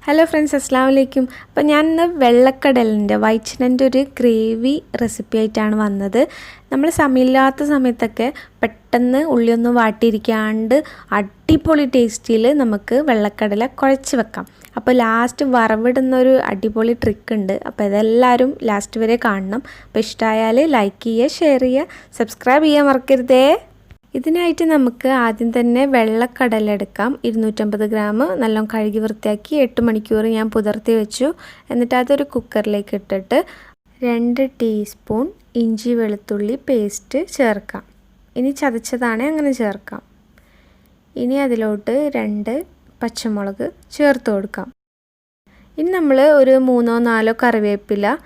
Hello friends, അസ്സലാമു അലൈക്കും. അപ്പോൾ ഞാൻ ഇന്ന് വെള്ളക്കടലിൻ്റെ വൈറ്റ്നൻ്റെ ഒരു ഗ്രേവി റെസിപ്പി ആയിട്ടാണ് വന്നത്. നമ്മൾ സമയമില്ലാത്ത സമയത്തൊക്കെ പെട്ടെന്ന് ഉള്ളിയൊന്നും വാട്ടിയിരിക്കാണ്ട് അടിപൊളി ടേസ്റ്റിൽ നമുക്ക് വെള്ളക്കടല കുഴച്ച് വെക്കാം. അപ്പോൾ ലാസ്റ്റ് വറവിടുന്നൊരു അടിപൊളി ട്രിക്ക് ഉണ്ട്. അപ്പോൾ ഇതെല്ലാവരും ലാസ്റ്റ് വരെ കാണണം. അപ്പോൾ ഇഷ്ടമായാൽ ലൈക്ക് ചെയ്യുക, ഷെയർ ചെയ്യുക, സബ്സ്ക്രൈബ് ചെയ്യാൻ മറക്കരുതേ. ഇതിനായിട്ട് നമുക്ക് ആദ്യം തന്നെ വെള്ളക്കടല എടുക്കാം. 250 ഗ്രാം നല്ലോണം കഴുകി വൃത്തിയാക്കി 8 മണിക്കൂർ ഞാൻ പുതിർത്തി വെച്ചു. എന്നിട്ട് അതൊരു കുക്കറിലേക്ക് ഇട്ടിട്ട് 2 ടീസ്പൂൺ ഇഞ്ചി വെളുത്തുള്ളി പേസ്റ്റ് ചേർക്കാം. ഇനി ചതച്ചതാണ് അങ്ങനെ ചേർക്കാം. ഇനി അതിലോട്ട് 2 പച്ചമുളക് ചേർത്ത് കൊടുക്കാം. ഇനി നമ്മൾ ഒരു 3-4 കറിവേപ്പില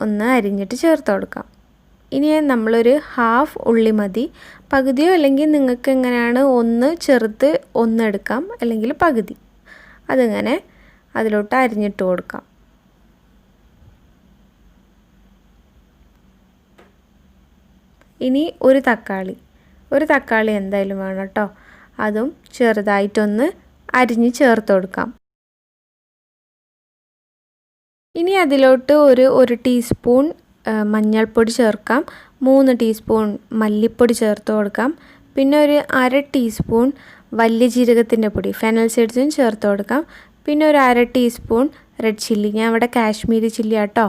ഒന്ന് അരിഞ്ഞിട്ട് ചേർത്ത് കൊടുക്കാം. ഇനി നമ്മളൊരു ഹാഫ് ഉള്ളി മതി. പകുതിയോ അല്ലെങ്കിൽ നിങ്ങൾക്ക് എങ്ങനെയാണ് ഒന്ന് ചെറുത്ത് ഒന്ന് എടുക്കാം, അല്ലെങ്കിൽ പകുതി. അതിങ്ങനെ അതിലോട്ട് അരിഞ്ഞിട്ട് കൊടുക്കാം. ഇനി ഒരു തക്കാളി എന്തായാലും വേണം കേട്ടോ. അതും ചെറുതായിട്ടൊന്ന് അരിഞ്ഞ് ചേർത്ത് കൊടുക്കാം. ഇനി അതിലോട്ട് ഒരു ടീസ്പൂൺ മഞ്ഞൾപ്പൊടി ചേർക്കാം. 3 ടീസ്പൂൺ മല്ലിപ്പൊടി ചേർത്ത് കൊടുക്കാം. പിന്നെ ഒരു 1/2 ടീസ്പൂൺ വലിയ ജീരകത്തിൻ്റെ പൊടി ഫെനൽ സീഡ്സും ചേർത്ത് കൊടുക്കാം. പിന്നെ ഒരു 1/2 ടീസ്പൂൺ റെഡ് ചില്ലി, ഞാൻ ഇവിടെ കാശ്മീരി ചില്ലി ആട്ടോ.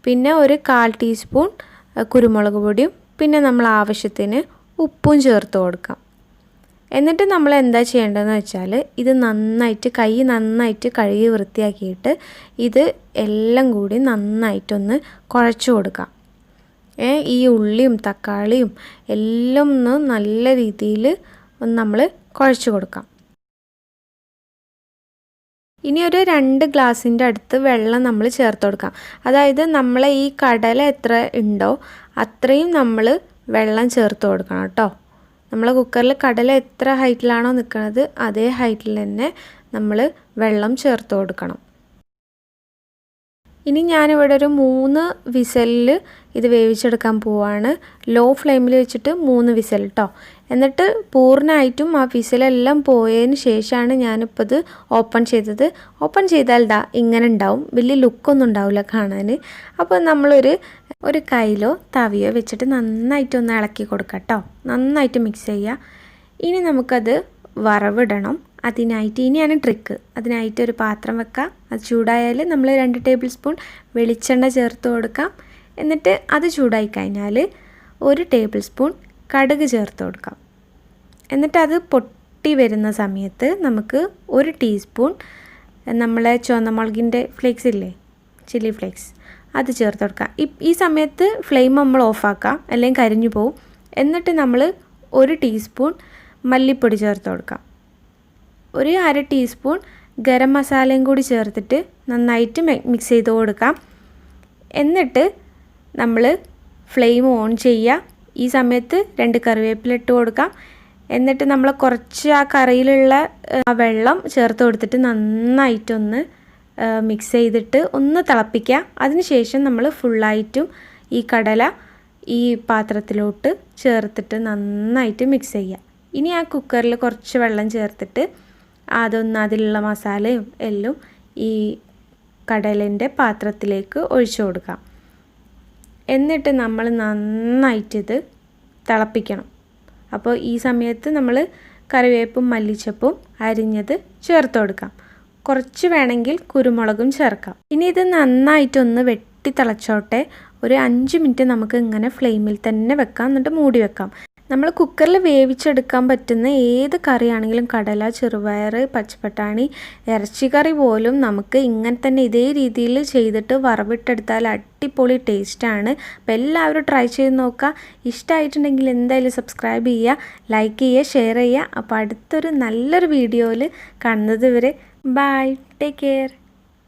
പിന്നെ ഒരു 1/4 ടീസ്പൂൺ കുരുമുളക് പൊടിയും പിന്നെ നമ്മൾ ആവശ്യത്തിന് ഉപ്പും ചേർത്ത് കൊടുക്കാം. എന്നിട്ട് നമ്മൾ എന്താ ചെയ്യേണ്ടതെന്ന് വെച്ചാൽ ഇത് കൈ നന്നായിട്ട് കഴുകി വൃത്തിയാക്കിയിട്ട് ഇത് എല്ലാം കൂടി നന്നായിട്ടൊന്ന് കുഴച്ച് കൊടുക്കാം. ഈ ഉള്ളിയും തക്കാളിയും എല്ലാം ഒന്ന് നല്ല രീതിയിൽ ഒന്ന് നമ്മൾ കുഴച്ച് കൊടുക്കാം. ഇനി ഒരു 2 ഗ്ലാസിൻ്റെ അടുത്ത് വെള്ളം നമ്മൾ ചേർത്ത് കൊടുക്കാം. അതായത് നമ്മളെ ഈ കടല എത്ര ഉണ്ടോ അത്രയും നമ്മൾ വെള്ളം ചേർത്ത് കൊടുക്കണം കേട്ടോ. നമ്മൾ കുക്കറിൽ കടല എത്ര ഹൈറ്റിലാണോ നിൽക്കുന്നത് അതേ ഹൈറ്റിൽ തന്നെ നമ്മൾ വെള്ളം ചേർത്ത് കൊടുക്കണം. ഇനി ഞാനിവിടെ ഒരു 3 വിസലിൽ ഇത് വേവിച്ചെടുക്കാൻ പോവാണ്. ലോ ഫ്ലെയിമിൽ വെച്ചിട്ട് 3 വിസൽ കേട്ടോ. എന്നിട്ട് പൂർണ്ണമായിട്ടും ആ വിസലെല്ലാം പോയതിന് ശേഷമാണ് ഞാനിപ്പോൾ ഇത് ഓപ്പൺ ചെയ്തത്. ഓപ്പൺ ചെയ്താൽ ഇങ്ങനെ ഉണ്ടാവും, വലിയ ലുക്കൊന്നും ഉണ്ടാവില്ല കാണാൻ. അപ്പോൾ നമ്മളൊരു കയ്യിലോ തവിയോ വെച്ചിട്ട് നന്നായിട്ടൊന്ന് ഇളക്കി കൊടുക്കാം കേട്ടോ. നന്നായിട്ട് മിക്സ് ചെയ്യുക. ഇനി നമുക്കത് വറവിടണം. അതിനായിട്ട് ഇനിയാണ് ട്രിക്ക്. അതിനായിട്ട് ഒരു പാത്രം വെക്കാം. അത് ചൂടായാൽ നമ്മൾ 2 ടേബിൾ സ്പൂൺ വെളിച്ചെണ്ണ ചേർത്ത് കൊടുക്കാം. എന്നിട്ട് അത് ചൂടായി കഴിഞ്ഞാൽ 1 ടേബിൾ സ്പൂൺ കടുക് ചേർത്ത് കൊടുക്കാം. എന്നിട്ട് അത് പൊട്ടി വരുന്ന സമയത്ത് നമുക്ക് 1 ടീസ്പൂൺ നമ്മളെ ചുവന്ന മുളകിൻ്റെ ഫ്ലേക്സ് ഇല്ലേ, ചില്ലി ഫ്ലേക്സ്, അത് ചേർത്ത് കൊടുക്കാം. ഈ സമയത്ത് ഫ്ലെയിം നമ്മൾ ഓഫാക്കാം, അല്ലെങ്കിൽ കരിഞ്ഞു പോവും. എന്നിട്ട് നമ്മൾ 1 ടീസ്പൂൺ മല്ലിപ്പൊടി ചേർത്ത് കൊടുക്കാം. ഒരു 1/2 ടീസ്പൂൺ ഗരം മസാലയും കൂടി ചേർത്തിട്ട് നന്നായിട്ട് മിക്സ് ചെയ്ത് കൊടുക്കാം. എന്നിട്ട് നമ്മൾ ഫ്ലെയിം ഓൺ ചെയ്യുക. ഈ സമയത്ത് 2 കറിവേപ്പില ഇട്ട് കൊടുക്കാം. എന്നിട്ട് നമ്മൾ കുറച്ച് ആ കറിയിലുള്ള ആ വെള്ളം ചേർത്ത് കൊടുത്തിട്ട് നന്നായിട്ടൊന്ന് മിക്സ് ചെയ്തിട്ട് ഒന്ന് തിളപ്പിക്കുക. അതിനുശേഷം നമ്മൾ ഫുള്ളായിട്ടും ഈ കടല ഈ പാത്രത്തിലോട്ട് ചേർത്തിട്ട് നന്നായിട്ട് മിക്സ് ചെയ്യുക. ഇനി ആ കുക്കറിൽ കുറച്ച് വെള്ളം ചേർത്തിട്ട് അതിലുള്ള മസാലയും എല്ലാം ഈ കടലിൻ്റെ പാത്രത്തിലേക്ക് ഒഴിച്ചു കൊടുക്കാം. എന്നിട്ട് നമ്മൾ നന്നായിട്ടിത് തിളപ്പിക്കണം. അപ്പോൾ ഈ സമയത്ത് നമ്മൾ കറിവേപ്പും മല്ലിച്ചപ്പും അരിഞ്ഞത് ചേർത്ത് കൊടുക്കാം. കുറച്ച് വേണമെങ്കിൽ കുരുമുളകും ചേർക്കാം. ഇനി ഇത് നന്നായിട്ടൊന്ന് വെട്ടി തിളച്ചോട്ടെ. ഒരു 5 മിനിറ്റ് നമുക്ക് ഇങ്ങനെ ഫ്ലെയിമിൽ തന്നെ വെക്കാം. എന്നിട്ട് മൂടി വെക്കാം. നമ്മൾ കുക്കറിൽ വേവിച്ചെടുക്കാൻ പറ്റുന്ന ഏത് കറിയാണെങ്കിലും, കടല, ചെറുപയർ, പച്ചപ്പട്ടാണി, ഇറച്ചിക്കറി പോലും നമുക്ക് ഇങ്ങനെ തന്നെ ഇതേ രീതിയിൽ ചെയ്തിട്ട് വറവിട്ടെടുത്താൽ അടിപൊളി ടേസ്റ്റാണ്. അപ്പോൾ എല്ലാവരും ട്രൈ ചെയ്ത് നോക്കുക. ഇഷ്ടമായിട്ടുണ്ടെങ്കിൽ എന്തായാലും സബ്സ്ക്രൈബ് ചെയ്യുക, ലൈക്ക് ചെയ്യുക, ഷെയർ ചെയ്യുക. അപ്പോൾ അടുത്തൊരു നല്ലൊരു വീഡിയോയിൽ കാണുന്നത് വരെ ബൈ, ടേക്ക് കെയർ.